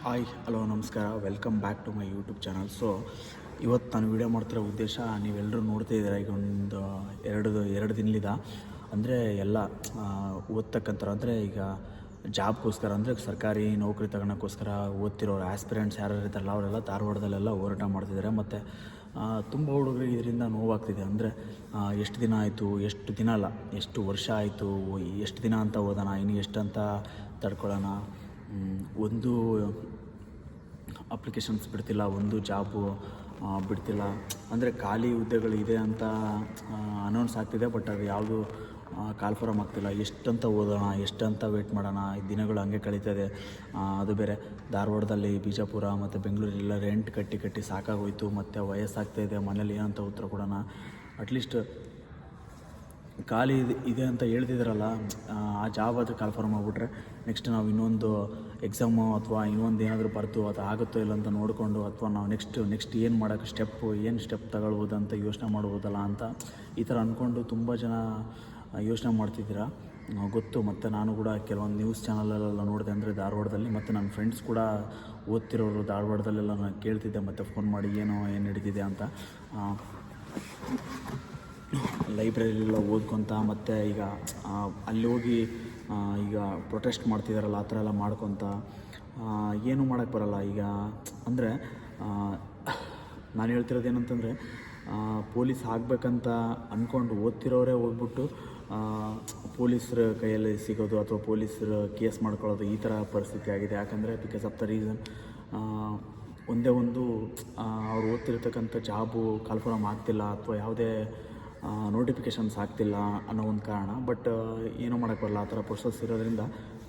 Hi hello ನಮಸ್ಕಾರ, welcome back to my YouTube channel. So ಇವತ್ತು ನಾನು ವೀಡಿಯೋ ಮಾಡ್ತಿರೋ ಉದ್ದೇಶ ನೀವೆಲ್ಲರೂ ನೋಡ್ತಾ ಇದ್ದೀರಾ. ಈಗ ಒಂದು ಎರಡು ದಿನಲಿದ ಅಂದರೆ ಎಲ್ಲ ಓದ್ತಕ್ಕಂಥವ್ರು, ಅಂದರೆ ಈಗ ಜಾಬ್ಗೋಸ್ಕರ, ಅಂದರೆ ಸರ್ಕಾರಿ ನೌಕರಿ ತಗೊಳ್ಳೋಕ್ಕೋಸ್ಕರ ಓದ್ತಿರೋರು ಆಸ್ಪಿರೆಂಟ್ಸ್ ಯಾರು ಇರ್ತಾರಲ್ಲ ಅವರೆಲ್ಲ ಧಾರವಾಡದಲ್ಲೆಲ್ಲ ಹೋರಾಟ ಮಾಡ್ತಿದ್ದಾರೆ. ಮತ್ತು ತುಂಬ ಹುಡುಗರಿಗೆ ಇದರಿಂದ ನೋವಾಗ್ತಿದೆ. ಅಂದರೆ ಎಷ್ಟು ದಿನ ಆಯಿತು, ಎಷ್ಟು ದಿನ ಅಲ್ಲ ಎಷ್ಟು ವರ್ಷ ಆಯಿತು, ಎಷ್ಟು ದಿನ ಅಂತ ಓದೋಣ, ಇನ್ನು ಎಷ್ಟು ಅಂತ ತಡ್ಕೊಳ್ಳೋಣ, ಒಂದು ಅಪ್ಲಿಕೇಶನ್ಸ್ ಬಿಡ್ತಿಲ್ಲ, ಒಂದು ಜಾಬು ಬಿಡ್ತಿಲ್ಲ. ಅಂದರೆ ಖಾಲಿ ಹುದ್ದೆಗಳು ಇದೆ ಅಂತ ಅನೌನ್ಸ್ ಆಗ್ತಿದೆ, ಬಟ್ ಅದು ಯಾವುದು ಕಾಲ್ಫಾರಮ್ ಆಗ್ತಿಲ್ಲ. ಎಷ್ಟಂತ ಓದೋಣ, ಎಷ್ಟಂತ ವೆಯ್ಟ್ ಮಾಡೋಣ, ದಿನಗಳು ಹಂಗೆ ಕಳೀತದೆ. ಅದು ಬೇರೆ ಧಾರವಾಡದಲ್ಲಿ, ಬಿಜಾಪುರ ಮತ್ತು ಬೆಂಗಳೂರೆಲ್ಲ ರೆಂಟ್ ಕಟ್ಟಿ ಸಾಕಾಗೋಯ್ತು. ಮತ್ತು ವಯಸ್ಸಾಗ್ತಾಯಿದೆ, ಮನೇಲಿ ಏನಂತ ಉತ್ತರ ಕೊಡೋಣ. ಅಟ್ಲೀಸ್ಟ್ ಖಾಲಿ ಇದೆ ಅಂತ ಹೇಳ್ತಿದ್ದಾರಲ್ಲ, ಆ ಜಾಬ್ ಆದರೆ ಕಾಲ್ಫಾರ್ಮ್ ಆಗಿಬಿಟ್ರೆ ನೆಕ್ಸ್ಟ್ ನಾವು ಇನ್ನೊಂದು ಎಕ್ಸಾಮು ಅಥವಾ ಇನ್ನೊಂದು ಏನಾದರೂ ಬರ್ತು ಅದು ಆಗುತ್ತೋ ಇಲ್ಲ ಅಂತ ನೋಡಿಕೊಂಡು, ಅಥವಾ ನಾವು ನೆಕ್ಸ್ಟ್ ಏನು ಮಾಡೋಕ್ಕೆ ಸ್ಟೆಪ್ ತಗೊಳ್ಬೋದು ಅಂತ ಯೋಚನೆ ಮಾಡ್ಬೋದಲ್ಲ ಅಂತ ಈ ಥರ ಅಂದ್ಕೊಂಡು ತುಂಬ ಜನ ಯೋಚನೆ ಮಾಡ್ತಿದ್ದೀರಾ, ಗೊತ್ತು. ಮತ್ತು ನಾನು ಕೂಡ ಕೆಲವೊಂದು ನ್ಯೂಸ್ ಚಾನಲಲ್ಲೆಲ್ಲ ನೋಡಿದೆ. ಅಂದರೆ ಧಾರವಾಡದಲ್ಲಿ, ಮತ್ತು ನನ್ನ ಫ್ರೆಂಡ್ಸ್ ಕೂಡ ಓದ್ತಿರೋರು ಧಾರವಾಡದಲ್ಲೆಲ್ಲ ನಾನು ಕೇಳ್ತಿದ್ದೆ, ಮತ್ತು ಫೋನ್ ಮಾಡಿ ಏನು ನಡೀತಿದೆ ಅಂತ. ಲೈಬ್ರರಿಲೆಲ್ಲ ಓದ್ಕೊತ, ಮತ್ತು ಈಗ ಅಲ್ಲಿ ಹೋಗಿ ಈಗ ಪ್ರೊಟೆಸ್ಟ್ ಮಾಡ್ತಿದ್ದಾರಲ್ಲ, ಆ ಥರ ಎಲ್ಲ ಮಾಡ್ಕೊತ ಏನೂ ಮಾಡೋಕ್ಕೆ ಬರೋಲ್ಲ ಈಗ. ಅಂದರೆ ನಾನು ಹೇಳ್ತಿರೋದು ಏನಂತಂದರೆ, ಪೊಲೀಸ್ ಆಗಬೇಕಂತ ಅಂದ್ಕೊಂಡು ಓದ್ತಿರೋರೇ ಹೋಗ್ಬಿಟ್ಟು ಪೊಲೀಸರ ಕೈಯಲ್ಲಿ ಸಿಗೋದು ಅಥವಾ ಪೊಲೀಸರು ಕೇಸ್ ಮಾಡ್ಕೊಳ್ಳೋದು, ಈ ಥರ ಪರಿಸ್ಥಿತಿ ಆಗಿದೆ. ಯಾಕಂದರೆ ಬಿಕಾಸ್ ಆಫ್ ದ ರೀಸನ್ ಒಂದೇ ಒಂದು ಅವ್ರು ಓದ್ತಿರ್ತಕ್ಕಂಥ ಜಾಬು ಕಾಲ್ಫಾರ್ಮ್ ಆಗ್ತಿಲ್ಲ, ಅಥವಾ ಯಾವುದೇ ನೋಟಿಫಿಕೇಷನ್ಸ್ ಆಗ್ತಿಲ್ಲ ಅನ್ನೋ ಒಂದು ಕಾರಣ. ಬಟ್ ಏನೂ ಮಾಡೋಕ್ಕೆ ಬರಲ್ಲ, ಆ ಥರ ಪ್ರೊಸೆಸ್ ಇರೋದ್ರಿಂದ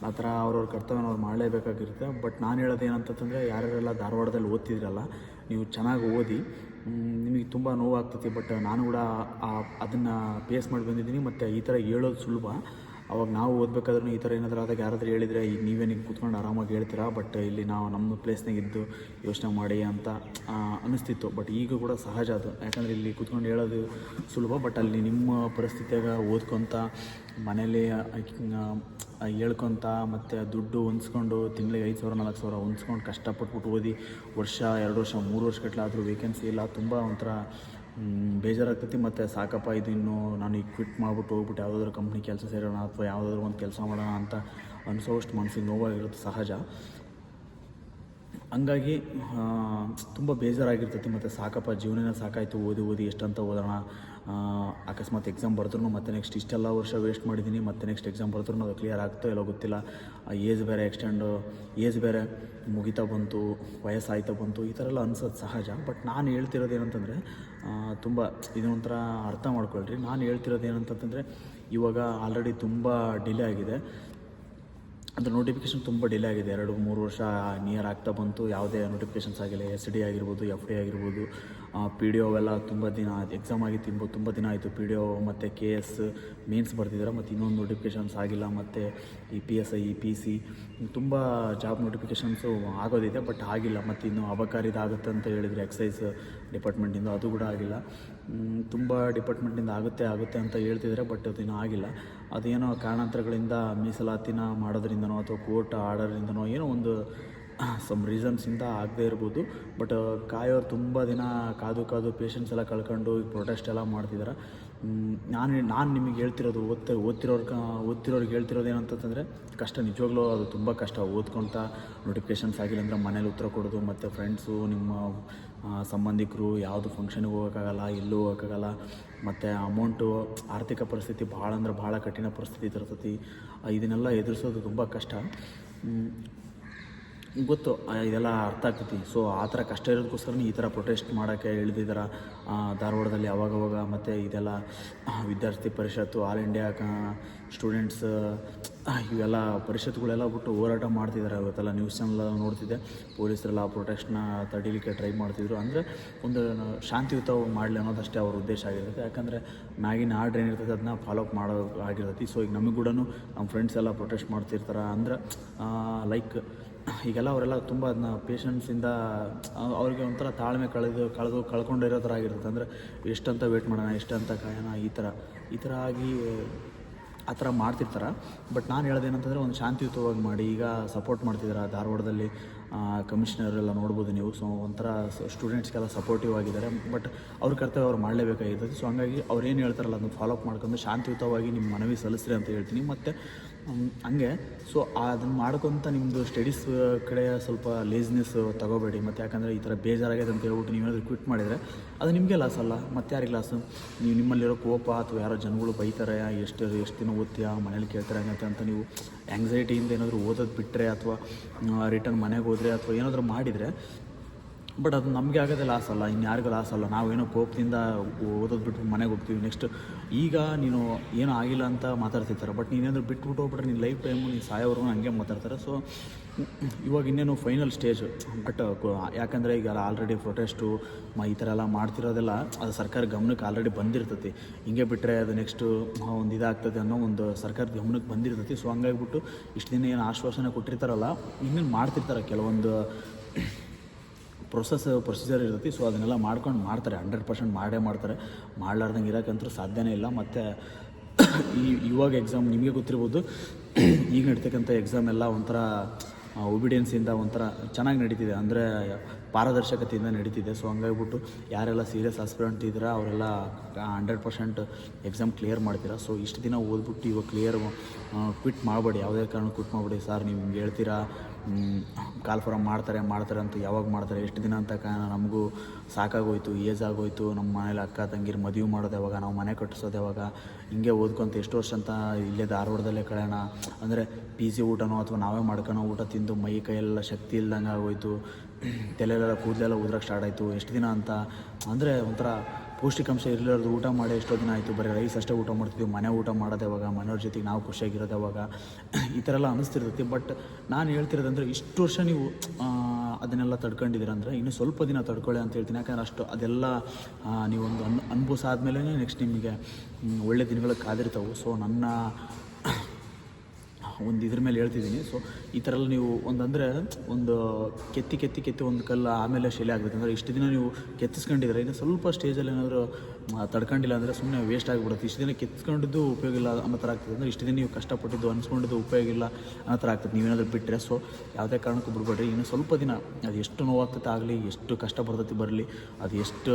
ಆ ಥರ ಅವ್ರವ್ರ ಕರ್ತವ್ಯನ ಅವ್ರು ಮಾಡಲೇಬೇಕಾಗಿರುತ್ತೆ. ಬಟ್ ನಾನು ಹೇಳೋದು ಏನಂತಂದರೆ, ಯಾರ್ಯಾರೆಲ್ಲ ಧಾರವಾಡದಲ್ಲಿ ಓದ್ತಿದ್ರಲ್ಲ, ನೀವು ಚೆನ್ನಾಗಿ ಓದಿ. ನಿಮಗೆ ತುಂಬ ನೋವಾಗ್ತೈತಿ, ಬಟ್ ನಾನು ಕೂಡ ಅದನ್ನು ಫೇಸ್ ಮಾಡಿ ಬಂದಿದ್ದೀನಿ. ಮತ್ತು ಈ ಥರ ಹೇಳೋದು ಸುಲಭ, ಅವಾಗ ನಾವು ಓದಬೇಕಾದ್ರೂ ಈ ಥರ ಏನಾದರೂ ಆದಾಗ ಯಾರಾದರೂ ಹೇಳಿದರೆ ಈಗ ನೀವೇನಿಗೆ ಕೂತ್ಕೊಂಡು ಆರಾಮಾಗಿ ಹೇಳ್ತೀರಾ, ಬಟ್ ಇಲ್ಲಿ ನಾವು ನಮ್ಮ ಪ್ಲೇಸ್ನಾಗ ಇದ್ದು ಯೋಚನೆ ಮಾಡಿ ಅಂತ ಅನ್ನಿಸ್ತಿತ್ತು. ಬಟ್ ಈಗ ಕೂಡ ಸಹಜ ಅದು, ಯಾಕಂದರೆ ಇಲ್ಲಿ ಕೂತ್ಕೊಂಡು ಹೇಳೋದು ಸುಲಭ, ಬಟ್ ಅಲ್ಲಿ ನಿಮ್ಮ ಪರಿಸ್ಥಿತಿಯಾಗ ಓದ್ಕೊತ ಮನೇಲಿ ಹೇಳ್ಕೊತ, ಮತ್ತು ದುಡ್ಡು ಹೊಂದ್ಸ್ಕೊಂಡು ತಿಂಗಳಿಗೆ 5,000 4,000 ಹೊಂದ್ಸ್ಕೊಂಡು ಕಷ್ಟಪಟ್ಬಿಟ್ಟು ಓದಿ ವರ್ಷ 2 ವರ್ಷ 3 ವರ್ಷ ಗಟ್ಟಲೆ ವೇಕೆನ್ಸಿ ಇಲ್ಲ, ತುಂಬ ಒಂಥರ ಬೇಜಾರಾಗ್ತೈತಿ. ಮತ್ತು ಸಾಕಪ್ಪ ಇದು ಇನ್ನೂ ನಾನು ಈಗ ಕ್ವಿಟ್ ಮಾಡಿಬಿಟ್ಟು ಹೋಗ್ಬಿಟ್ಟು ಯಾವುದಾದ್ರೂ ಕಂಪ್ನಿ ಕೆಲಸ ಸೇರೋಣ ಅಥವಾ ಯಾವುದಾದ್ರೂ ಒಂದು ಕೆಲಸ ಮಾಡೋಣ ಅಂತ ಅನಿಸೋವಷ್ಟು ಮನಸ್ಸಿಗೆ ನೋವಾಗಿರುತ್ತೆ, ಸಹಜ. ಹಂಗಾಗಿ ತುಂಬ ಬೇಜಾರಾಗಿರ್ತೈತಿ. ಮತ್ತು ಸಾಕಪ್ಪ ಜೀವನ ಸಾಕಾಯಿತು, ಓದಿ ಎಷ್ಟಂತ ಓದೋಣ, ಅಕಸ್ಮಾತ್ ಎಕ್ಸಾಮ್ ಬರೆದ್ರೂ ಮತ್ತು ನೆಕ್ಸ್ಟ್ ಇಷ್ಟೆಲ್ಲ ವರ್ಷ ವೇಸ್ಟ್ ಮಾಡಿದ್ದೀನಿ, ಮತ್ತು ನೆಕ್ಸ್ಟ್ ಎಕ್ಸಾಮ್ ಬರೆದ್ರೂ ಅದು ಕ್ಲಿಯರ್ ಆಗ್ತೋ ಇಲ್ಲ ಗೊತ್ತಿಲ್ಲ. ಏಜ್ ಬೇರೆ ಮುಗಿತಾ ಬಂತು, ವಯಸ್ಸಾಯ್ತಾ ಬಂತು, ಈ ಥರ ಎಲ್ಲ ಅನ್ಸೋದು ಸಹಜ. ಬಟ್ ನಾನು ಹೇಳ್ತಿರೋದು ಏನಂತಂದರೆ, ತುಂಬ ಇದನ್ನೊಂಥರ ಅರ್ಥ ಮಾಡ್ಕೊಳ್ರಿ. ನಾನು ಹೇಳ್ತಿರೋದು ಏನಂತಂದರೆ, ಇವಾಗ ಆಲ್ರೆಡಿ ತುಂಬ ಡಿಲೇ ಆಗಿದೆ, ಅದು ನೋಟಿಫಿಕೇಷನ್ ತುಂಬ ಡಿಲೇ ಆಗಿದೆ. 2-3 ವರ್ಷ ನಿಯರ್ ಆಗ್ತಾ ಬಂತು, ಯಾವುದೇ ನೋಟಿಫಿಕೇಷನ್ಸ್ ಆಗಿಲ್ಲ. SD ಆಗಿರ್ಬೋದು, FD ಆಗಿರ್ಬೋದು, PDO ಅವೆಲ್ಲ ತುಂಬ ದಿನ ಎಕ್ಸಾಮ್ ಆಗಿ ತುಂಬ ದಿನ ಆಯಿತು. PDO ಮತ್ತು KS ಮೇನ್ಸ್ ಬರ್ತಿದ್ದಾರೆ, ಮತ್ತು ಇನ್ನೊಂದು ನೋಟಿಫಿಕೇಷನ್ಸ್ ಆಗಿಲ್ಲ. ಮತ್ತು ಈ PSI PC ತುಂಬ ಜಾಬ್ ನೋಟಿಫಿಕೇಷನ್ಸು ಆಗೋದಿದೆ, ಬಟ್ ಆಗಿಲ್ಲ. ಮತ್ತು ಇನ್ನು ಅಬಕಾರಿದಾಗುತ್ತೆ ಅಂತ ಹೇಳಿದರೆ ಎಕ್ಸೈಸ್ ಡಿಪಾರ್ಟ್ಮೆಂಟಿಂದ, ಅದು ಕೂಡ ಆಗಿಲ್ಲ. ತುಂಬ ಡಿಪಾರ್ಟ್ಮೆಂಟಿಂದ ಆಗುತ್ತೆ ಅಂತ ಹೇಳ್ತಿದ್ದಾರೆ, ಬಟ್ ಅದು ಇನ್ನೂ ಆಗಿಲ್ಲ. ಅದೇನೋ ಕಾರಣಾಂತರಗಳಿಂದ ಮೀಸಲಾತಿನ ಮಾಡೋದ್ರಿಂದನೋ ಅಥವಾ ಕೋರ್ಟ್ ಆರ್ಡರಿಂದನೋ ಏನೋ ಒಂದು ಸಮ್ ರೀಸನ್ಸಿಂದ ಆಗದೇ ಇರ್ಬೋದು. ಬಟ್ ಕಾಯೋರು ತುಂಬ ದಿನ ಕಾದು ಪೇಷನ್ಸ್ ಎಲ್ಲ ಕಳ್ಕೊಂಡು ಈಗ ಪ್ರೊಟೆಸ್ಟ್ ಎಲ್ಲ ಮಾಡ್ತಿದ್ದಾರೆ. ನಾನು ನಿಮಗೆ ಹೇಳ್ತಿರೋದು, ಓದ್ತಿರೋರಿಗೆ ಹೇಳ್ತಿರೋದು ಏನಂತಂದರೆ, ಕಷ್ಟ ನಿಜವಾಗ್ಲೂ ಅದು ತುಂಬ ಕಷ್ಟ. ಓದ್ಕೊತ ನೋಟಿಫಿಕೇಷನ್ಸ್ ಆಗಿಲ್ಲ ಅಂದರೆ ಮನೇಲಿ ಉತ್ತರ ಕೊಡೋದು, ಮತ್ತು ಫ್ರೆಂಡ್ಸು, ನಿಮ್ಮ ಸಂಬಂಧಿಕರು ಯಾವುದು ಫಂಕ್ಷನ್ಗೆ ಹೋಗೋಕ್ಕಾಗಲ್ಲ, ಎಲ್ಲೂ ಹೋಗೋಕ್ಕಾಗಲ್ಲ. ಮತ್ತು ಅಮೌಂಟು, ಆರ್ಥಿಕ ಪರಿಸ್ಥಿತಿ ಭಾಳ ಕಠಿಣ ಪರಿಸ್ಥಿತಿ ತರ್ತೈತಿ. ಇದನ್ನೆಲ್ಲ ಎದುರಿಸೋದು ತುಂಬ ಕಷ್ಟ, ಗೊತ್ತು, ಇದೆಲ್ಲ ಅರ್ಥ ಆಗ್ತೈತಿ. ಸೊ ಆ ಥರ ಕಷ್ಟ ಇರೋದಕ್ಕೋಸ್ಕರ ಈ ಥರ ಪ್ರೊಟೆಸ್ಟ್ ಮಾಡೋಕ್ಕೆ ಇಳಿದಿದ್ದಾರೆ ಧಾರವಾಡದಲ್ಲಿ ಅವಾಗವಾಗ. ಮತ್ತು ಇದೆಲ್ಲ ವಿದ್ಯಾರ್ಥಿ ಪರಿಷತ್ತು, ಆಲ್ ಇಂಡಿಯಾ ಸ್ಟೂಡೆಂಟ್ಸ್, ಇವೆಲ್ಲ ಪರಿಷತ್ಗಳೆಲ್ಲ ಬಿಟ್ಟು ಹೋರಾಟ ಮಾಡ್ತಿದ್ದಾರೆ. ಇವತ್ತೆಲ್ಲ ನ್ಯೂಸ್ ಚಾನಲ್ ನೋಡ್ತಿದ್ದೆ, ಪೊಲೀಸರೆಲ್ಲ ಪ್ರೊಟೆಸ್ಟ್ನ ತಡೀಲಿಕ್ಕೆ ಟ್ರೈ ಮಾಡ್ತಿದ್ರು. ಅಂದರೆ ಒಂದು ಶಾಂತಿಯುತ ಮಾಡಲಿ ಅನ್ನೋದಷ್ಟೇ ಅವ್ರ ಉದ್ದೇಶ ಆಗಿರುತ್ತೆ. ಯಾಕಂದರೆ ಮ್ಯಾಗಿನ ಆರ್ಡ್ರ್ ಏನಿರ್ತೈತೆ ಅದನ್ನ ಫಾಲೋಅಪ್ ಮಾಡೋ ಆಗಿರ್ತೈತಿ. ಸೊ ಈಗ ನಮಗೆ ಕೂಡ ನಮ್ಮ ಫ್ರೆಂಡ್ಸ್ ಎಲ್ಲ ಪ್ರೊಟೆಸ್ಟ್ ಮಾಡ್ತಿರ್ತಾರೆ. ಅಂದರೆ ಲೈಕ್ ಈಗೆಲ್ಲ ಅವರೆಲ್ಲ ತುಂಬ ಅದನ್ನ ಪೇಷನ್ಸಿಂದ, ಅವ್ರಿಗೆ ಒಂಥರ ತಾಳ್ಮೆ ಕಳ್ಕೊಂಡಿರೋ ಥರ ಆಗಿರುತ್ತೆ. ಅಂದರೆ ಎಷ್ಟಂತ ವೇಟ್ ಮಾಡೋಣ, ಎಷ್ಟಂತ ಕಾಯೋಣ, ಈ ಥರ ಆಗಿ ಆ ಥರ ಮಾಡ್ತಿರ್ತಾರೆ. ಬಟ್ ನಾನು ಹೇಳೋದೇನಂತಂದರೆ ಒಂದು ಶಾಂತಿಯುತವಾಗಿ ಮಾಡಿ. ಈಗ ಸಪೋರ್ಟ್ ಮಾಡ್ತಿದ್ದಾರೆ ಧಾರವಾಡದಲ್ಲಿ ಕಮಿಷನರ್ ಎಲ್ಲ ನೋಡ್ಬೋದು ನೀವು. ಸೊ ಒಂಥರ ಸ್ಟೂಡೆಂಟ್ಸ್ಗೆಲ್ಲ ಸಪೋರ್ಟಿವ್ ಆಗಿದ್ದಾರೆ. ಬಟ್ ಅವ್ರ ಕರ್ತವ್ಯ ಅವ್ರು ಮಾಡಲೇಬೇಕಾಗಿರ್ತದೆ. ಸೊ ಹಂಗಾಗಿ ಅವ್ರು ಏನು ಹೇಳ್ತಾರಲ್ಲ ಅದನ್ನು ಫಾಲೋ ಅಪ್ ಮಾಡ್ಕೊಂಡು ಶಾಂತಿಯುತವಾಗಿ ನಿಮ್ಮ ಮನವಿ ಸಲ್ಲಿಸ್ರಿ ಅಂತ ಹೇಳ್ತೀನಿ. ಮತ್ತು ಹಂಗೆ ಸೊ ಅದನ್ನು ಮಾಡ್ಕೊತ ನಿಮ್ಮದು ಸ್ಟಡೀಸ್ ಕಡೆ ಸ್ವಲ್ಪ ಲೇಸ್ನೆಸ್ ತೊಗೋಬೇಡಿ. ಮತ್ತು ಯಾಕಂದರೆ ಈ ಥರ ಬೇಜಾರಾಗಿದೆ ಅಂತ ಹೇಳ್ಬಿಟ್ಟು ನೀವೇನಾದರೂ ಕ್ವಿಟ್ ಮಾಡಿದರೆ ಅದು ನಿಮಗೆ ಲಾಸ್ ಅಲ್ಲ, ಮತ್ತೆ ಯಾರಿಗೆ ಲಾಸು? ನೀವು ನಿಮ್ಮಲ್ಲಿರೋ ಕೋಪ ಅಥವಾ ಯಾರೋ ಜನಗಳು ಬೈತಾರೆ, ಎಷ್ಟು ದಿನ ಓದ್ತೀಯಾ, ಮನೇಲಿ ಕೇಳ್ತಾರೆ ಅಂತ ನೀವು ಆ್ಯಂಗ್ಸೈಟಿಯಿಂದ ಏನಾದರೂ ಓದೋದು ಬಿಟ್ಟರೆ ಅಥವಾ ರಿಟರ್ನ್ ಮನೆಗೆ ಹೋದರೆ ಅಥವಾ ಏನಾದರೂ ಮಾಡಿದರೆ, ಬಟ್ ಅದು ನಮಗೆ ಆಗೋದೇ ಲಾಸ್ ಅಲ್ಲ, ಇನ್ಯಾರಿಗೂ ಲಾಸ್ ಅಲ್ಲ. ನಾವೇನೋ ಕೋಪದಿಂದ ಓದೋದು ಬಿಟ್ಟು ಮನೆಗೆ ಹೋಗ್ತೀವಿ. ನೆಕ್ಸ್ಟ್ ಈಗ ನೀನು ಏನೂ ಆಗಿಲ್ಲ ಅಂತ ಮಾತಾಡ್ತಿರ್ತಾರೆ, ಬಟ್ ನೀನೇನಾದರೂ ಬಿಟ್ಬಿಟ್ಟು ಹೋಗ್ಬಿಟ್ರೆ ನೀನು ಲೈಫ್ ಟೈಮು ನೀನು ಸಾಯೋವರೆಗೂ ಹಂಗೆ ಮಾತಾಡ್ತಾರೆ. ಸೊ ಇವಾಗ ಇನ್ನೇನು ಫೈನಲ್ ಸ್ಟೇಜು. ಬಟ್ ಯಾಕಂದರೆ ಈಗ ಆಲ್ರೆಡಿ ಪ್ರೊಟೆಸ್ಟು ಈ ಥರ ಎಲ್ಲ ಮಾಡ್ತಿರೋದೆಲ್ಲ ಅದು ಸರ್ಕಾರ ಗಮನಕ್ಕೆ ಆಲ್ರೆಡಿ ಬಂದಿರ್ತೈತಿ. ಹಿಂಗೆ ಬಿಟ್ಟರೆ ಅದು ನೆಕ್ಸ್ಟು ಒಂದು ಇದಾಗ್ತದೆ ಅನ್ನೋ ಒಂದು ಸರ್ಕಾರದ ಗಮನಕ್ಕೆ ಬಂದಿರ್ತೈತಿ. ಸೊ ಹಂಗಾಗಿಬಿಟ್ಟು ಇಷ್ಟು ದಿನ ಏನು ಆಶ್ವಾಸನೆ ಕೊಟ್ಟಿರ್ತಾರಲ್ಲ, ಇನ್ನೇನು ಮಾಡ್ತಿರ್ತಾರೆ ಕೆಲವೊಂದು ಪ್ರೊಸೀಜರ್ ಇರ್ತೈತಿ. ಸೊ ಅದನ್ನೆಲ್ಲ ಮಾಡ್ತಾರೆ, 100% ಮಾಡೇ ಮಾಡ್ತಾರೆ. ಮಾಡಲಾರ್ದಂಗೆ ಇರೋಕ್ಕಂತೂ ಸಾಧ್ಯನೇ ಇಲ್ಲ. ಮತ್ತು ಇವಾಗ ಎಕ್ಸಾಮ್ ನಿಮಗೆ ಗೊತ್ತಿರ್ಬೋದು, ಈಗ ನಡೀತಕ್ಕಂಥ ಎಕ್ಸಾಮ್ ಎಲ್ಲ ಒಂಥರ ಒಬಿಡಿಯನ್ಸಿಂದ ಒಂಥರ ಚೆನ್ನಾಗಿ ನಡೀತಿದೆ, ಅಂದರೆ ಪಾರದರ್ಶಕತೆಯಿಂದ ನಡೀತಿದೆ. ಸೊ ಹಂಗಾಗಿಬಿಟ್ಟು ಯಾರೆಲ್ಲ ಸೀರಿಯಸ್ ಆಸ್ಪಿರೆಂಟ್ ಇದ್ದೀರಾ ಅವರೆಲ್ಲ 100% ಎಕ್ಸಾಮ್ ಕ್ಲಿಯರ್ ಮಾಡ್ತೀರಾ. ಸೊ ಇಷ್ಟು ದಿನ ಓದ್ಬಿಟ್ಟು ಇವಾಗ ಕ್ವಿಟ್ ಮಾಡಬೇಡಿ, ಯಾವುದೇ ಕಾರಣ ಕ್ವಿಟ್ ಮಾಡಬೇಡಿ. ಸರ್ ನೀವು ಹಿಂಗೆ ಹೇಳ್ತೀರಾ, ಕಾಲ್ ಫಾರಮ್ ಮಾಡ್ತಾರೆ ಅಂತ ಯಾವಾಗ ಮಾಡ್ತಾರೆ, ಎಷ್ಟು ದಿನ ಅಂತ ನಮಗೂ ಸಾಕಾಗೋಯ್ತು, ಏಜ್ ಆಗೋಯ್ತು, ನಮ್ಮ ಮನೇಲಿ ಅಕ್ಕ ತಂಗಿರು ಮದುವೆ ಮಾಡೋದು ಯಾವಾಗ, ನಾವು ಮನೆ ಕಟ್ಟಿಸೋದು ಯಾವಾಗ, ಹಿಂಗೆ ಓದ್ಕೊಂತ ಎಷ್ಟು ವರ್ಷ ಅಂತ ಇಲ್ಲೇ ಧಾರವಾಡದಲ್ಲೇ ಕಳೆಯೋಣ ಅಂದರೆ PG ಊಟನೋ ಅಥವಾ ನಾವೇ ಮಾಡ್ಕೊಳೋ ಊಟ ತಿಂದು ಮೈ ಕೈಯೆಲ್ಲ ಶಕ್ತಿ ಇಲ್ದಂಗೆ ಆಗೋಯ್ತು, ತಲೆಯೆಲ್ಲ ಕೂದಲೆಲ್ಲ ಉದ್ರಕ್ಕೆ ಸ್ಟಾರ್ಟ್ ಆಯಿತು. ಎಷ್ಟು ದಿನ ಅಂತ ಅಂದರೆ ಒಂಥರ ಪೌಷ್ಟಿಕಾಂಶ ಇರಲಾರ್ದು ಊಟ ಮಾಡಿ ಎಷ್ಟೋ ದಿನ ಆಯಿತು, ಬರೀ ರೈಸ್ ಅಷ್ಟೇ ಊಟ ಮಾಡ್ತಿದ್ವಿ, ಮನೆ ಊಟ ಮಾಡೋದು ಯಾವಾಗ, ಮನೆಯವ್ರ ಜೊತೆಗೆ ನಾವು ಖುಷಿಯಾಗಿರೋದು ಯಾವಾಗ, ಈ ಥರ ಎಲ್ಲ ಅನ್ನಿಸ್ತಿರ್ತೈತಿ. ಬಟ್ ನಾನು ಹೇಳ್ತಿರೋದಂದರೆ ಇಷ್ಟು ವರ್ಷ ನೀವು ಅದನ್ನೆಲ್ಲ ತಡ್ಕೊಂಡಿದ್ದೀರಂದರೆ ಇನ್ನು ಸ್ವಲ್ಪ ದಿನ ತಡ್ಕೊಳ್ಳಿ ಅಂತ ಹೇಳ್ತೀನಿ. ಯಾಕಂದರೆ ಅದೆಲ್ಲ ನೀವೊಂದು ಅನುಭವಿಸ ಆದಮೇಲೆ ನೆಕ್ಸ್ಟ್ ನಿಮಗೆ ಒಳ್ಳೆ ದಿನಗಳು ಕಾದಿರ್ತಾವೆ. ಸೊ ನನ್ನ ಒಂದು ಇದ್ರ ಮೇಲೆ ಹೇಳ್ತಿದ್ದೀನಿ. ಸೊ ಈ ಥರ ಎಲ್ಲ ನೀವು ಒಂದು ಕೆತ್ತಿ ಒಂದು ಕಲ್ಲು ಆಮೇಲೆ ಶಿಲೆ ಆಗಬೇಕು. ಅಂದರೆ ಇಷ್ಟು ದಿನ ನೀವು ಕೆತ್ತಿಸ್ಕೊಂಡಿದ್ರೆ ಇನ್ನು ಸ್ವಲ್ಪ ಸ್ಟೇಜಲ್ಲಿ ಏನಾದರೂ ತಡ್ಕೊಂಡಿಲ್ಲ ಅಂದರೆ ಸುಮ್ಮನೆ ವೇಸ್ಟ್ ಆಗಿಬಿಡುತ್ತೆ. ಇಷ್ಟು ದಿನ ಕೆತ್ತಿಸ್ಕೊಂಡಿದ್ದು ಉಪಯೋಗ ಇಲ್ಲ ಅನ್ನೋ ಥರ ಆಗ್ತದೆ. ಅಂದರೆ ಇಷ್ಟು ದಿನ ನೀವು ಕಷ್ಟಪಟ್ಟಿದ್ದು ಅನ್ಸ್ಕೊಂಡಿದ್ದು ಉಪಯೋಗ ಇಲ್ಲ ಅನ್ನೋ ಥರ ಆಗ್ತದೆ ನೀವೇನಾದರೂ ಬಿಟ್ಟರೆ. ಸೊ ಯಾವುದೇ ಕಾರಣಕ್ಕೂ ಬಿಡ್ಬೇಡ್ರಿ. ಇನ್ನು ಸ್ವಲ್ಪ ದಿನ ಅದು ಎಷ್ಟು ನೋವಾಗ್ತೈತೆ ಆಗಲಿ, ಎಷ್ಟು ಕಷ್ಟ ಬರ್ತೈತಿ ಬರಲಿ, ಅದು ಎಷ್ಟು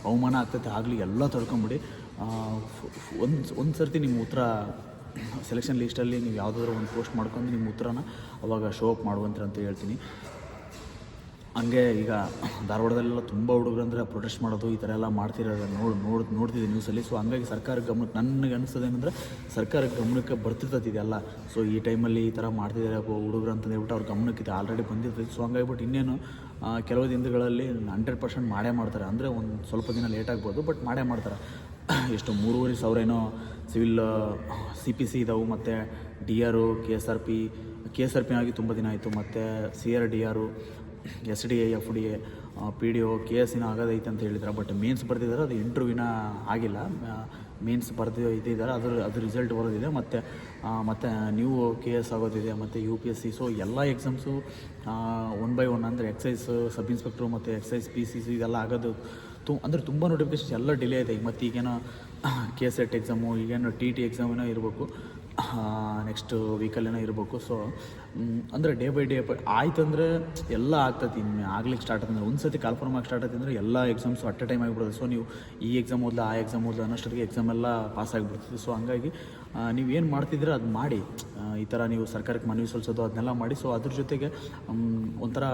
ಅವಮಾನ ಆಗ್ತೈತೆ ಆಗಲಿ, ಎಲ್ಲ ತಡ್ಕೊಂಬಿಡಿ. ಒಂದು ಸರ್ತಿ ನಿಮ್ಮ ಉತ್ತರ ಸೆಲೆಕ್ಷನ್ ಲಿಸ್ಟಲ್ಲಿ ನೀವು ಯಾವುದಾದ್ರೂ ಒಂದು ಪೋಸ್ಟ್ ಮಾಡ್ಕೊಂಡು ನಿಮ್ಮ ಉತ್ತರನ ಅವಾಗ ಶೋ ಅಪ್ ಮಾಡುವಂತ ಅಂತ ಹೇಳ್ತೀನಿ. ಹಂಗೆ ಈಗ ಧಾರವಾಡದಲ್ಲೆಲ್ಲ ತುಂಬ ಹುಡುಗರಂದರೆ ಪ್ರೊಟೆಸ್ಟ್ ಮಾಡೋದು ಈ ಥರ ಎಲ್ಲ ಮಾಡ್ತಿರೋದು ನೋಡ್ತಿದ್ದೆ ನ್ಯೂಸಲ್ಲಿ. ಸೊ ಹಂಗಾಗಿ ಸರ್ಕಾರ ಗಮನಕ್ಕೆ ನನಗೆ ಅನಿಸ್ತದೇನೆಂದರೆ ಸರ್ಕಾರ ಗಮನಕ್ಕೆ ಬರ್ತಿರ್ತೈತಿ ಇದೆಲ್ಲ. ಸೊ ಈ ಟೈಮಲ್ಲಿ ಈ ಥರ ಮಾಡ್ತಿದ್ದಾರೆ ಹುಡುಗರು ಅಂತ ಹೇಳ್ಬಿಟ್ಟು ಅವ್ರ ಗಮನಕ್ಕೆ ಇದು ಆಲ್ರೆಡಿ ಬಂದಿರ್ತೈತಿ. ಸೊ ಹಂಗಾಗಿಬಿಟ್ಟು ಇನ್ನೇನು ಕೆಲವು ದಿನಗಳಲ್ಲಿ 100% ಮಾಡೇ ಮಾಡ್ತಾರೆ. ಅಂದರೆ ಒಂದು ಸ್ವಲ್ಪ ದಿನ ಲೇಟ್ ಆಗ್ಬೋದು, ಬಟ್ ಮಾಡೇ ಮಾಡ್ತಾರೆ. ಎಷ್ಟು 3,500 ಏನೋ ಸಿವಿಲ್ CPC ಇದಾವೆ, ಮತ್ತು DR, KSRP ಆಗಿ ತುಂಬ ದಿನ ಆಯಿತು, ಮತ್ತು CRDR, SDA, FDA, PDO, KS ಆಗೋದೈತೆ ಅಂತ ಹೇಳಿದ್ದಾರೆ. ಬಟ್ ಮೇನ್ಸ್ ಬರ್ತಿದ್ದಾರೆ, ಅದು ಇಂಟರ್ವ್ಯೂನ ಆಗಿಲ್ಲ. ಮೇನ್ಸ್ ಇದ್ದಾರೆ, ಅದ್ರ ರಿಸಲ್ಟ್ ಬರೋದಿದೆ. ಮತ್ತು ನೀವು KS ಆಗೋದಿದೆ, ಮತ್ತು UPSC. ಸೊ ಎಲ್ಲ ಎಕ್ಸಾಮ್ಸು 1 by 1 ಅಂದರೆ ಎಕ್ಸೈಸ್ ಸಬ್ ಇನ್ಸ್ಪೆಕ್ಟ್ರು ಮತ್ತು ಎಕ್ಸೈಸ್ PCC ಇದೆಲ್ಲ ಆಗೋದು ಅಂದರೆ ತುಂಬ ನೋಟಿಫಿಕೇಶನ್ ಎಲ್ಲ ಡಿಲೇ ಆಯ್ತು. ಮತ್ತು ಈಗೇನೋ KSET ಎಕ್ಸಾಮು, ಈಗೇನೋ TT ಎಕ್ಸಾಮಿನೋ ಇರಬೇಕು, ನೆಕ್ಸ್ಟ್ ವೀಕಲ್ಲೇನೋ ಇರಬೇಕು. ಸೊ ಅಂದರೆ ಡೇ ಬೈ ಡೇ ಆಯ್ತಂದರೆ ಎಲ್ಲ ಆಗ್ತೈತಿ. ಇನ್ನು ಆಗ್ಲಿಕ್ಕೆ ಸ್ಟಾರ್ಟ್ ಆಯ್ತಂದ್ರೆ ಒಂದು ಸತಿ ಕಾಲ್ಫಾರ್ಮ್ ಆಗಿ ಸ್ಟಾರ್ಟ್ ಆಯ್ತಂದರೆ ಎಲ್ಲ ಎಕ್ಸಾಮ್ಸು ಅಟ್ ಎ ಟೈಮ್ ಆಗಿಬಿಡೋದು. ಸೊ ನೀವು ಈ ಎಕ್ಸಾಮ್ ಓದಲ್ಲ ಆ ಎಕ್ಸಾಮ್ ಓದಲ್ಲ ಅನ್ನೋಷ್ಟೊತ್ತಿಗೆ ಎಕ್ಸಾಮ್ ಎಲ್ಲ ಪಾಸ್ ಆಗಿಬಿಡ್ತದೆ. ಸೊ ಹಂಗಾಗಿ ನೀವು ಏನು ಮಾಡ್ತಿದ್ರೆ ಅದು ಮಾಡಿ. ಈ ಥರ ನೀವು ಸರ್ಕಾರಕ್ಕೆ ಮನವಿ ಸಲ್ಲಿಸೋದು ಅದನ್ನೆಲ್ಲ ಮಾಡಿ. ಸೊ ಅದ್ರ ಜೊತೆಗೆ ಒಂಥರ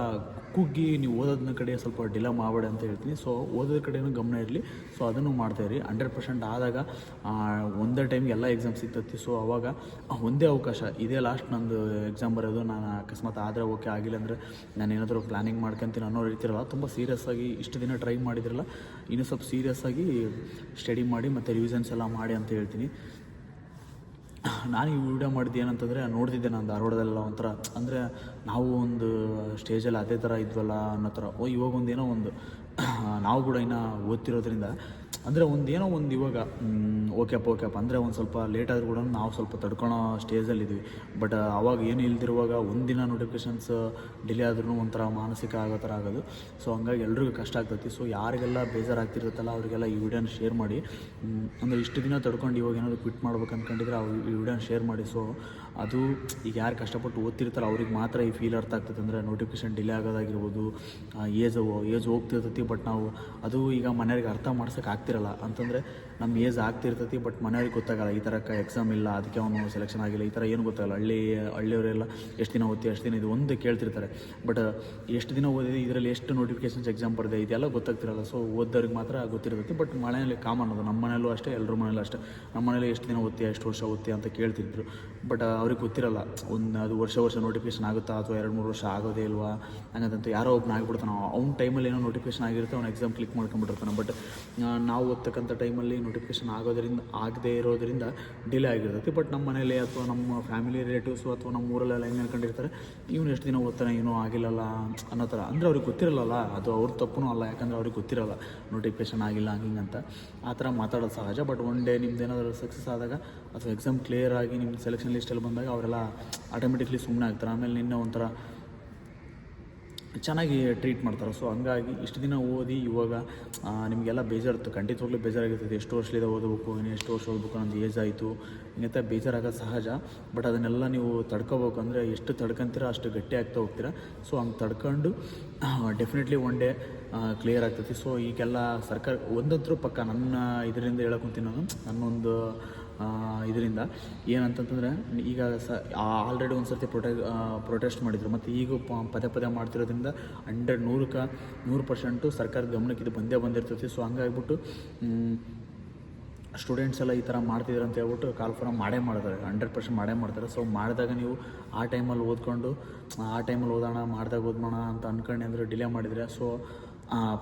ಕುಗ್ಗಿ ನೀವು ಓದೋದನ್ನ ಕಡೆ ಸ್ವಲ್ಪ ಡಿಲೇ ಮಾಡಬೇಡಿ ಅಂತ ಹೇಳ್ತೀನಿ. ಸೊ ಓದೋದ್ರ ಕಡೆಯೂ ಗಮನ ಇರಲಿ. ಸೊ ಅದನ್ನು ಮಾಡ್ತಾಯಿರಿ. 100% ಆದಾಗ ಒಂದೇ ಟೈಮ್ಗೆ ಎಲ್ಲ ಎಕ್ಸಾಮ್ ಸಿಗ್ತೈತಿ. ಸೊ ಅವಾಗ ಒಂದೇ ಅವಕಾಶ, ಇದೇ ಲಾಸ್ಟ್ ನಂದು ಎಕ್ಸಾಮ್ ಬರೋದು, ನಾನು ಅಕಸ್ಮಾತ್ ಆದರೆ ಓಕೆ, ಆಗಿಲ್ಲ ಅಂದರೆ ನಾನು ಏನಾದರೂ ಪ್ಲ್ಯಾನಿಂಗ್ ಮಾಡ್ಕೊತೀನಿ ಅನ್ನೋ ರೀತಿರಲ್ಲ. ತುಂಬ ಸೀರಿಯಸ್ಸಾಗಿ ಇಷ್ಟು ದಿನ ಟ್ರೈ ಮಾಡಿದ್ರಲ್ಲ, ಇನ್ನೂ ಸ್ವಲ್ಪ ಸೀರಿಯಸ್ಸಾಗಿ ಸ್ಟಡಿ ಮಾಡಿ ಮತ್ತು ರಿವಿಷನ್ಸ್ ಎಲ್ಲ ಮಾಡಿ ಅಂತ ಹೇಳ್ತೀನಿ. ನಾನು ಈ ವಿಡಿಯೋ ಮಾಡಿದ್ದು ಏನಂತಂದರೆ, ನೋಡ್ತಿದ್ದೆ ನಾನು ಧಾರವಾಡದಲ್ಲೆಲ್ಲ ಒಂಥರ ಅಂದರೆ ನಾವು ಒಂದು ಸ್ಟೇಜಲ್ಲಿ ಅದೇ ಥರ ಇದ್ವಲ್ಲ ಅನ್ನೋ ಥರ. ಇವಾಗ ಏನೋ ಒಂದು ನಾವು ಕೂಡ ಇನ್ನೂ ಓದ್ತಿರೋದ್ರಿಂದ ಅಂದರೆ ಏನೋ ಒಂದು ಇವಾಗ ಓಕೆಪ್ಪ ಅಂದರೆ ಒಂದು ಸ್ವಲ್ಪ ಲೇಟ್ ಆದರೂ ಕೂಡ ನಾವು ಸ್ವಲ್ಪ ತಡ್ಕೊಳೋ ಸ್ಟೇಜಲ್ಲಿದ್ವಿ. ಬಟ್ ಆವಾಗ ಏನು ಇಲ್ದಿರುವಾಗ ಒಂದಿನ ನೋಟಿಫಿಕೇಷನ್ಸ್ ಡಿಲೇ ಆದ್ರೂ ಒಂಥರ ಮಾನಸಿಕ ಆಗೋ ಥರ ಆಗೋದು. ಸೊ ಹಂಗಾಗಿ ಎಲ್ರಿಗೂ ಕಷ್ಟ ಆಗ್ತೈತಿ. ಸೊ ಯಾರಿಗೆಲ್ಲ ಬೇಜಾರಾಗ್ತಿರುತ್ತಲ್ಲ ಅವರಿಗೆಲ್ಲ ಈ ವಿಡಿಯೋನ ಶೇರ್ ಮಾಡಿ. ಅಂದರೆ ಇಷ್ಟು ದಿನ ತಡ್ಕೊಂಡು ಇವಾಗ ಏನಾದರೂ ಕ್ವಿಟ್ ಮಾಡ್ಬೇಕು ಅಂದ್ಕೊಂಡಿದ್ರೆ ಈ ವಿಡಿಯೋನ ಶೇರ್ ಮಾಡಿ. ಸೊ ಅದು ಈಗ ಯಾರು ಕಷ್ಟಪಟ್ಟು ಓದ್ತಿರ್ತಾರೆ ಅವ್ರಿಗೆ ಮಾತ್ರ ಈ ಫೀಲ್ ಅರ್ಥ ಆಗ್ತದೆ. ಅಂದರೆ ನೋಟಿಫಿಕೇಷನ್ ಡಿಲೇ ಆಗೋದಾಗಿರ್ಬೋದು, ಏಜ್ ಹೋಗ್ತಿರ್ತೈತಿ. ಬಟ್ ನಾವು ಅದು ಈಗ ಮನೆಯವ್ರಿಗೆ ಅರ್ಥ ಮಾಡ್ಸೋಕೆ ಆಗ್ತಿರಲ್ಲ. ಅಂತಂದರೆ ನಮ್ಮ ಏಜ್ ಆಗ್ತಿರ್ತೈತಿ, ಬಟ್ ಮನೆಯವ್ರಿಗೆ ಗೊತ್ತಾಗಲ್ಲ ಈ ಥರ ಎಕ್ಸಾಮ್ ಇಲ್ಲ, ಅದಕ್ಕೆ ಅವನು ಸೆಲೆಕ್ಷನ್ ಆಗಿಲ್ಲ, ಈ ಥರ ಏನು ಗೊತ್ತಾಗಲ್ಲ. ಹಳ್ಳಿಯವರೆಲ್ಲ ಎಷ್ಟು ದಿನ ಓದ್ತೀವಿ ಅಷ್ಟು ದಿನ ಇದು ಒಂದು ಕೇಳ್ತಿರ್ತಾರೆ. ಬಟ್ ಎಷ್ಟು ದಿನ ಓದಿದೆ, ಇದರಲ್ಲಿ ಎಷ್ಟು ನೋಟಿಫಿಕೇಷನ್ಸ್ ಎಕ್ಸಾಮ್ ಬರೆದೆ, ಇದೆಲ್ಲ ಗೊತ್ತಾಗ್ತಿರಲ್ಲ. ಸೊ ಓದೋರಿಗೆ ಮಾತ್ರ ಗೊತ್ತಿರ್ತೈತಿ. ಬಟ್ ಮನೆಯಲ್ಲಿ ಕಾಮನ್ ಅದು, ನಮ್ಮ ಮನೆಯಲ್ಲೂ ಅಷ್ಟೇ, ಎಲ್ಲರ ಮನೇಲೂ ಅಷ್ಟೇ. ನಮ್ಮ ಮನೇಲಿ ಎಷ್ಟು ದಿನ ಓದ್ತೀಯ, ಎಷ್ಟು ವರ್ಷ ಓದ್ತೀಯ ಅಂತ ಕೇಳ್ತಿದ್ರು. ಬಟ್ ಅವ್ರಿಗೆ ಗೊತ್ತಿರಲ್ಲ ಅದು ವರ್ಷ ನೋಟಿಫಿಕೇಷನ್ ಆಗುತ್ತಾ ಅಥವಾ 2-3 ವರ್ಷ ಆಗೋದೇ ಇಲ್ವಾ ಹಂಗಂತಂತ. ಯಾರೋ ಒಬ್ಬನ ಆಗಿಬಿಡ್ತಾನೆ, ಅವ್ನ ಟೈಮಲ್ಲಿ ಏನೋ ನೋಟಿಫಿಕೇಷನ್ ಆಗಿರುತ್ತೆ, ಅವ್ನು ಎಕ್ಸಾಮ್ ಕ್ಲಿಕ್ ಮಾಡ್ಕೊಂಡ್ಬಿಟ್ಟಿರ್ತಾನೆ. ಬಟ್ ನಾವು ಓದ್ತಕ್ಕಂಥ ಟೈಮಲ್ಲಿ ನೋಟಿಫಿಕೇಷನ್ ಆಗದೇ ಇರೋದರಿಂದ ಡಿಲೇ ಆಗಿರ್ತೈತಿ. ಬಟ್ ನಮ್ಮ ಮನೇಲಿ ಅಥವಾ ನಮ್ಮ ಫ್ಯಾಮಿಲಿ ರಿಲೇಟಿವ್ಸು ಅಥವಾ ನಮ್ಮ ಊರಲ್ಲೆಲ್ಲ ಹೆಂಗೆ ಅನ್ಕೊಂಡಿರ್ತಾರೆ, ಇವನು ಎಷ್ಟು ದಿನ ಓದ್ತಾನೆ, ಏನೂ ಆಗಿಲ್ಲಲ್ಲ ಅನ್ನೋ ಥರ. ಅಂದರೆ ಅವ್ರಿಗೆ ಗೊತ್ತಿರಲ್ಲ, ಅದು ಅವ್ರ ತಪ್ಪೂ ಅಲ್ಲ, ಯಾಕಂದರೆ ಅವ್ರಿಗೆ ಗೊತ್ತಿರಲ್ಲ ನೋಟಿಫಿಕೇಷನ್ ಆಗಿಲ್ಲ ಹಂಗಿಂಗಂತ ಆ ಥರ ಮಾತಾಡೋದು ಸಹಜ. ಬಟ್ ಒನ್ ಡೇ ನಿಮ್ದು ಏನಾದರೂ ಸಕ್ಸಸ್ ಆದಾಗ ಅಥವಾ ಎಕ್ಸಾಮ್ ಕ್ಲಿಯರ್ ಆಗಿ ನಿಮ್ಮ ಸೆಲೆಕ್ಷನ್ ಲಿಸ್ಟಲ್ಲಿ ಬಂದಾಗ ಅವರೆಲ್ಲ ಆಟೋಮೆಟಿಕ್ಲಿ ಸುಮ್ಮನೆ ಆಗ್ತಾರೆ. ಆಮೇಲೆ ನಿನ್ನೆ ಒಂಥರ ಚೆನ್ನಾಗಿ ಟ್ರೀಟ್ ಮಾಡ್ತಾರೆ. ಸೊ ಹಂಗಾಗಿ ಇಷ್ಟು ದಿನ ಓದಿ ಇವಾಗ ನಿಮಗೆಲ್ಲ ಬೇಜಾರಿತ್ತು, ಖಂಡಿತವಾಗ್ಲೂ ಬೇಜಾರಾಗಿರ್ತದೆ. ಎಷ್ಟು ವರ್ಷದಿಂದ ಓದಬೇಕು, ಇನ್ನು ಎಷ್ಟು ವರ್ಷ ಓದಬೇಕು, ನಂದು ಏಜ್ ಆಯಿತು ಹಿಂಗಂತ ಬೇಜಾರಾಗೋದು ಸಹಜ. ಬಟ್ ಅದನ್ನೆಲ್ಲ ನೀವು ತಡ್ಕೋಬೇಕು. ಅಂದರೆ ಎಷ್ಟು ತಡ್ಕೊಂತೀರ ಅಷ್ಟು ಗಟ್ಟಿ ಆಗ್ತಾ ಹೋಗ್ತೀರಾ. ಸೊ ಹಂಗೆ ತಡ್ಕೊಂಡು ಡೆಫಿನೆಟ್ಲಿ ಒನ್ ಡೇ ಕ್ಲಿಯರ್ ಆಗ್ತೈತಿ. ಸೊ ಈಗೆಲ್ಲ ಸರ್ಕಾರ ಒಂದಂತರೂ ಪಕ್ಕ ನನ್ನ ಇದರಿಂದ ಹೇಳೋಕ್ಕಂತೀನಿ ನಾನು, ನನ್ನೊಂದು ಇದರಿಂದ ಏನಂತಂತಂದರೆ ಈಗ ಆಲ್ರೆಡಿ ಒಂದು ಸರ್ತಿ ಪ್ರೊಟೆಸ್ಟ್ ಮಾಡಿದರು, ಮತ್ತು ಈಗ ಪದೇ ಮಾಡ್ತಿರೋದ್ರಿಂದ 100% ಸರ್ಕಾರದ ಗಮನಕ್ಕೆ ಇದು ಬಂದಿರ್ತೈತಿ. ಸೊ ಹಂಗಾಗಿಬಿಟ್ಟು ಸ್ಟೂಡೆಂಟ್ಸ್ ಎಲ್ಲ ಈ ಥರ ಮಾಡ್ತಿದ್ರು ಅಂತ ಹೇಳ್ಬಿಟ್ಟು ಕಾಲ್ ಫಾರಮ್ ಮಾಡ್ತಾರೆ, 100% ಮಾಡ್ತಾರೆ. ಸೊ ಮಾಡಿದಾಗ ನೀವು ಆ ಟೈಮಲ್ಲಿ ಓದೋಣ ಓದ್ಬೋಣ ಅಂತ ಅಂದ್ಕೊಂಡು ಅಂದರೆ ಡಿಲೇ ಮಾಡಿದರೆ ಸೊ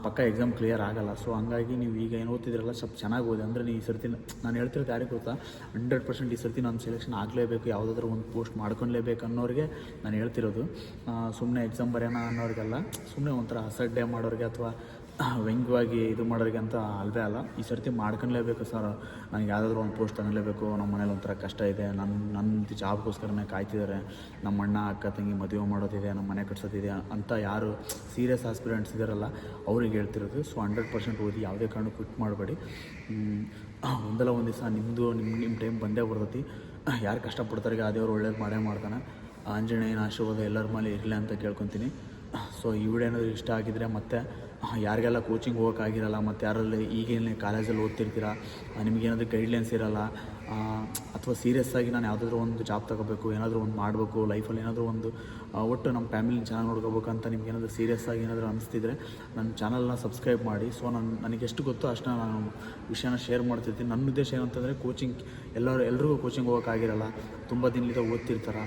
ಪಕ್ಕ ಎಕ್ಸಾಮ್ ಕ್ಲಿಯರ್ ಆಗೋಲ್ಲ. ಸೊ ಹಂಗಾಗಿ ನೀವು ಈಗ ಏನು ಓದ್ತಿದ್ರಲ್ಲ ಸ್ವಲ್ಪ ಚೆನ್ನಾಗಿ ಓದಿ. ಅಂದರೆ ನೀವು ಈ ಸರ್ತಿ ನಾನು ಹೇಳ್ತಿರೋದು ಯಾರಿಗೆ ಗೊತ್ತಾ, 100% ಈ ಸರ್ತಿ ನಾನು ಸೆಲೆಕ್ಷನ್ ಆಗಲೇಬೇಕು, ಯಾವುದಾದ್ರೂ ಒಂದು ಪೋಸ್ಟ್ ಮಾಡ್ಕೊಳ್ಲೇಬೇಕು ಅನ್ನೋರಿಗೆ ನಾನು ಹೇಳ್ತಿರೋದು. ಸುಮ್ಮನೆ ಎಕ್ಸಾಮ್ ಬರೆಯೋಣ ಅನ್ನೋರಿಗೆಲ್ಲ, ಸುಮ್ಮನೆ ಒಂಥರ ಅಸಡ್ಡೆ ಮಾಡೋರಿಗೆ ಅಥವಾ ವ್ಯಂಗ್ಯವಾಗಿ ಇದು ಮಾಡೋರಿಗೆ ಅಂತ ಅಲ್ವೇ ಅಲ್ಲ. ಈ ಸರ್ತಿ ಮಾಡ್ಕೊಳ್ಲೇಬೇಕು ಸರ್, ನನಗೆ ಯಾವುದಾದ್ರೂ ಒಂದು ಪೋಸ್ಟ್ ತಗೊಳ್ಳೇಬೇಕು, ನಮ್ಮ ಮನೇಲಿ ಒಂಥರ ಕಷ್ಟ ಇದೆ, ನನ್ನ ಜಾಬ್ಗೋಸ್ಕರನೇ ಕಾಯ್ತಿದ್ದಾರೆ, ನಮ್ಮ ಅಣ್ಣ ಅಕ್ಕ ತಂಗಿ ಮದುವೆ ಮಾಡೋದಿದೆ, ನಮ್ಮ ಮನೆ ಕಟ್ಸೋದಿದೆ ಅಂತ ಯಾರು ಸೀರಿಯಸ್ ಆಸ್ಪಿರೆಂಟ್ಸ್ ಇದ್ದಾರಲ್ಲ ಅವ್ರಿಗೆ ಹೇಳ್ತಿರೋದು. ಸೊ 100% ಓದಿ, ಯಾವುದೇ ಕಾರಣಕ್ಕೂ ಕ್ವಿಟ್ ಮಾಡಬೇಡಿ. ಒಂದಲ್ಲ ಒಂದು ದಿವಸ ನಿಮ್ಮ ಟೈಮ್ ಬಂದೇ ಬರ್ತೈತಿ. ಯಾರು ಕಷ್ಟಪಡ್ತಾರೆ ಆ ದೇವ್ರು ಒಳ್ಳೇದು ಮಾಡ್ತಾನೆ. ಆಂಜನೇಯನ ಆಶೀರ್ವಾದ ಎಲ್ಲರ ಮೇಲೆ ಇರಲಿ ಅಂತ ಕೇಳ್ಕೊತೀನಿ. ಸೊ ಈ ವಿಡಿಯೋ ಏನಾದರೂ ಇಷ್ಟ ಆಗಿದ್ದರೆ, ಮತ್ತು ಯಾರಿಗೆಲ್ಲ ಕೋಚಿಂಗ್ ಹೋಗೋಕ್ಕಾಗಿರಲ್ಲ, ಮತ್ತು ಯಾರಲ್ಲಿ ಈಗೇನೇ ಕಾಲೇಜಲ್ಲಿ ಓದ್ತಿರ್ತೀರ, ನಿಮಗೇನಾದರೂ ಗೈಡ್ಲೈನ್ಸ್ ಇರೋಲ್ಲ, ಅಥವಾ ಸೀರಿಯಸ್ ಆಗಿ ನಾನು ಯಾವುದಾದ್ರೂ ಒಂದು ಜಾಬ್ ತೊಗೋಬೇಕು, ಏನಾದರೂ ಒಂದು ಮಾಡಬೇಕು ಲೈಫಲ್ಲಿ, ಏನಾದರೂ ಒಂದು ಒಟ್ಟು ನಮ್ಮ ಫ್ಯಾಮಿಲಿನ ಚೆನ್ನಾಗಿ ನೋಡ್ಕೋಬೇಕು ಅಂತ ನಿಮ್ಗೆ ಏನಾದರೂ ಸೀರಿಯಸ್ ಆಗಿ ಏನಾದರೂ ಅನಿಸ್ತಿದ್ರೆ ನನ್ನ ಚಾನಲ್ನ ಸಬ್ಸ್ಕ್ರೈಬ್ ಮಾಡಿ. ಸೊ ನನಗೆ ಎಷ್ಟು ಗೊತ್ತೋ ಅಷ್ಟನ್ನ ನಾನು ವಿಷಯನ ಶೇರ್ ಮಾಡ್ತಿರ್ತೀನಿ. ನನ್ನ ಉದ್ದೇಶ ಏನಂತಂದರೆ ಎಲ್ರಿಗೂ ಕೋಚಿಂಗ್ ಹೋಗೋಕ್ಕಾಗಿರಲ್ಲ, ತುಂಬ ದಿನದಿಂದ ಓದ್ತಿರ್ತಾರೆ.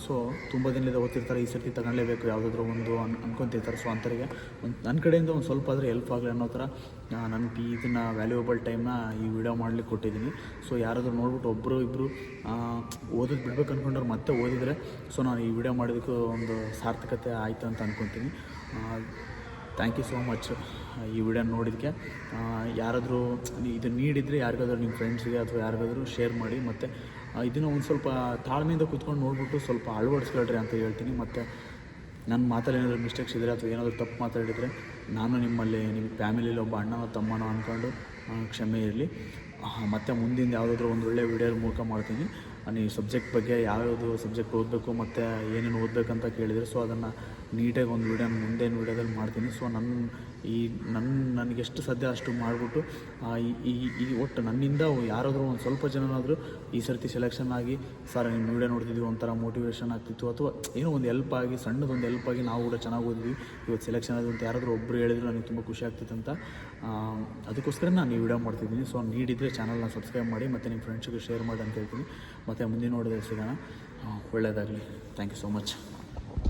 ಸೊ ತುಂಬ ದಿನದಿಂದ ಓದ್ತಿರ್ತಾರೆ, ಈ ಸರ್ತಿ ತಗೊಳ್ಳೇಬೇಕು ಯಾವುದಾದ್ರೂ ಒಂದು ಅನ್ಕೊತಿರ್ತಾರೆ. ಸೊ ಅಂಥವ್ರಿಗೆ ನನ್ನ ಕಡೆಯಿಂದ ಒಂದು ಸ್ವಲ್ಪ ಆದರೆ ಹೆಲ್ಪ್ ಆಗಲಿ ಅನ್ನೋ ಥರ ನನಗೆ ಇದನ್ನು ವ್ಯಾಲ್ಯೂಯಬಲ್ ಟೈಮ್ನ ಈ ವಿಡಿಯೋ ಮಾಡಲಿಕ್ಕೆ ಕೊಟ್ಟಿದ್ದೀನಿ. ಸೊ ಯಾರಾದರೂ ನೋಡ್ಬಿಟ್ಟು ಒಬ್ಬರು ಇಬ್ಬರು ಓದೋದು ಬಿಡ್ಬೇಕು ಅಂದ್ಕೊಂಡ್ರೆ ಮತ್ತೆ ಓದಿದರೆ ಸೊ ನಾನು ಈ ವಿಡಿಯೋ ಮಾಡೋದಕ್ಕೂ ಒಂದು ಸಾರ್ಥಕತೆ ಆಯಿತು ಅಂತ ಅಂದ್ಕೊತೀನಿ. ಥ್ಯಾಂಕ್ ಯು ಸೋ ಮಚ್ ಈ ವಿಡಿಯೋ ನೋಡಿದ್ದಕ್ಕೆ. ಯಾರಾದರೂ ಇದು ನೀಡಿದರೆ ಯಾರಿಗಾದ್ರೂ ನಿಮ್ಮ ಫ್ರೆಂಡ್ಸಿಗೆ ಅಥವಾ ಯಾರಿಗಾದ್ರೂ ಶೇರ್ ಮಾಡಿ. ಮತ್ತು ಇದನ್ನು ಒಂದು ಸ್ವಲ್ಪ ತಾಳ್ಮೆಯಿಂದ ಕೂತ್ಕೊಂಡು ನೋಡಿಬಿಟ್ಟು ಸ್ವಲ್ಪ ಅಳವಡಿಸ್ಕೊಳ್ರಿ ಅಂತ ಹೇಳ್ತೀನಿ. ಮತ್ತು ನನ್ನ ಮಾತಲ್ಲಿ ಏನಾದರೂ ಮಿಸ್ಟೇಕ್ಸ್ ಇದ್ದರೆ ಅಥವಾ ಏನಾದರೂ ತಪ್ಪು ಮಾತಾಡಿದರೆ ನಾನು ನಿಮ್ಮ ಫ್ಯಾಮಿಲಿಯಲ್ಲಿ ಒಬ್ಬ ಅಣ್ಣನೋ ತಮ್ಮನೋ ಅಂದ್ಕೊಂಡು ಕ್ಷಮೆ ಇರಲಿ. ಮತ್ತು ಮುಂದಿನ ಯಾವುದಾದ್ರೂ ಒಂದು ಒಳ್ಳೆಯ ವಿಡಿಯೋ ಮೂಲಕ ಮಾಡ್ತೀನಿ. ನೀವು ಸಬ್ಜೆಕ್ಟ್ ಬಗ್ಗೆ ಯಾವ್ಯಾವುದು ಸಬ್ಜೆಕ್ಟ್ ಓದಬೇಕು ಮತ್ತು ಏನೇನು ಓದಬೇಕಂತ ಕೇಳಿದರೆ ಸೊ ಅದನ್ನು ನೀಟಾಗಿ ಒಂದು ಮುಂದೇನು ವೀಡಿಯೋದಲ್ಲಿ ಮಾಡ್ತೀನಿ. ಸೊ ನನಗೆ ಎಷ್ಟು ಸಾಧ್ಯ ಅಷ್ಟು ಮಾಡಿಬಿಟ್ಟು ಈ ಒಟ್ಟು ನನ್ನಿಂದ ಯಾರಾದರೂ ಒಂದು ಸ್ವಲ್ಪ ಜನನಾದರೂ ಈ ಸರ್ತಿ ಸೆಲೆಕ್ಷನ್ ಆಗಿ ಸರ್ ನಿಮ್ಮ ವೀಡಿಯೋ ನೋಡ್ತಿದ್ವಿ, ಒಂಥರ ಮೋಟಿವೇಶನ್ ಆಗ್ತಿತ್ತು, ಅಥವಾ ಏನೋ ಒಂದು ಹೆಲ್ಪ್ ಆಗಿ ಸಣ್ಣದೊಂದು ಹೆಲ್ಪ್ ಆಗಿ ನಾವು ಕೂಡ ಚೆನ್ನಾಗಿ ಓದಿದ್ವಿ, ಇವತ್ತು ಸೆಲೆಕ್ಷನ್ ಆಗಿ ಅಂತ ಯಾರಾದರೂ ಒಬ್ಬರು ಹೇಳಿದ್ರು ನನಗೆ ತುಂಬ ಖುಷಿ ಆಗ್ತಿತ್ತು ಅಂತ ಅದಕ್ಕೋಸ್ಕರ ನಾನು ಈ ವಿಡಿಯೋ ಮಾಡ್ತಿದ್ದೀನಿ. ಸೊ ನೀಡಿದರೆ ಚಾನಲ್ನ ಸಬ್ಸ್ಕ್ರೈಬ್ ಮಾಡಿ ಮತ್ತು ನಿಮ್ಮ ಫ್ರೆಂಡ್ಸಿಗೆ ಶೇರ್ ಮಾಡಿ ಅಂತ ಹೇಳ್ತೀನಿ. ಮತ್ತು ಮುಂದಿನ ನೋಡಿದ್ರೆ ಸಿಗೋಣ. ಒಳ್ಳೆಯದಾಗಲಿ. Thank you so much.